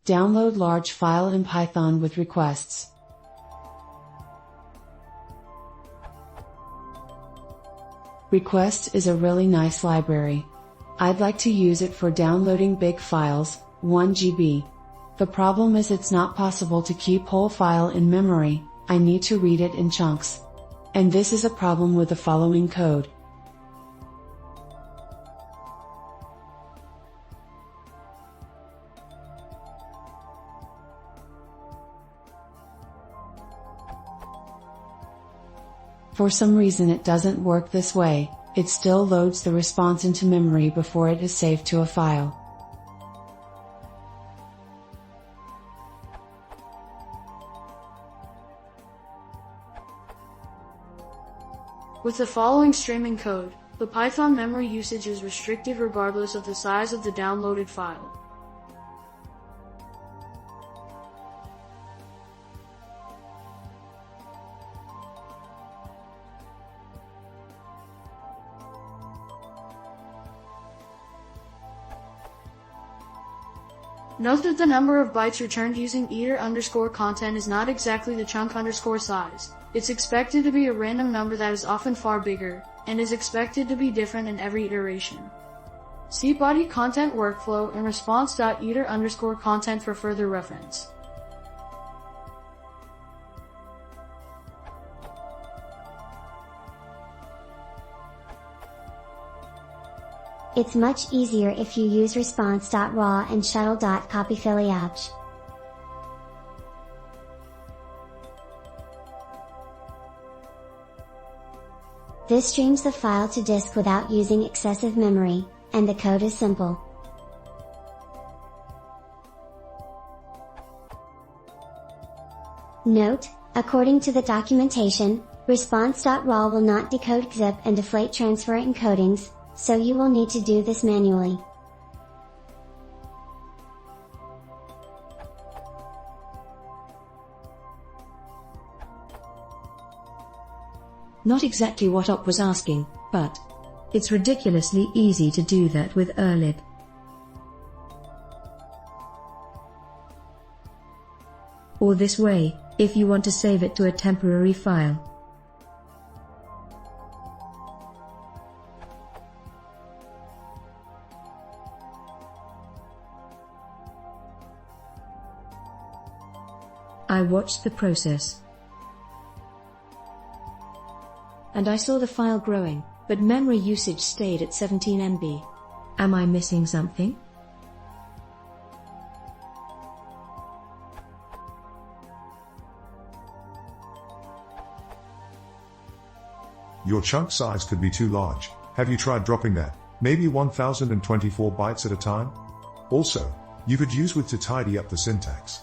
Download large file in Python with requests. Request is a really nice library. I'd like to use it for downloading big files, 1 GB. The problem is it's not possible to keep whole file in memory, I need to read it in chunks. And this is a problem with the following code. For some reason it doesn't work this way, it still loads the response into memory before it is saved to a file. With the following streaming code, the Python memory usage is restricted regardless of the size of the downloaded file. Note that the number of bytes returned using iter_content is not exactly the chunk_ size. It's expected to be a random number that is often far bigger, and is expected to be different in every iteration. See body content workflow and response.iter_content for further reference. It's much easier if you use response.raw and shuttle.copyfiliage. This streams the file to disk without using excessive memory, and the code is simple. Note, according to the documentation, response.raw will not decode zip and deflate transfer encodings, so you will need to do this manually. Not exactly what Op was asking, but it's ridiculously easy to do that with erlib. Or this way, if you want to save it to a temporary file. I watched the process. And I saw the file growing, but memory usage stayed at 17 MB. Am I missing something? Your chunk size could be too large. Have you tried dropping that? Maybe 1024 bytes at a time? Also, you could use with to tidy up the syntax.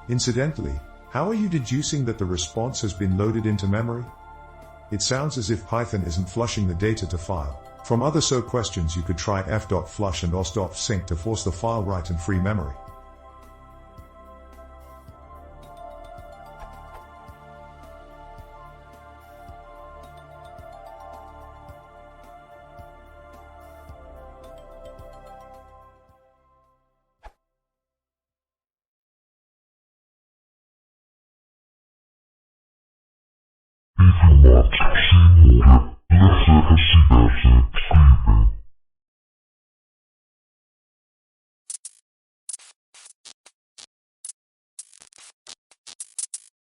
Incidentally, how are you deducing that the response has been loaded into memory? It sounds as if Python isn't flushing the data to file. From other SO questions you could try f.flush and os.sync to force the file write in free memory.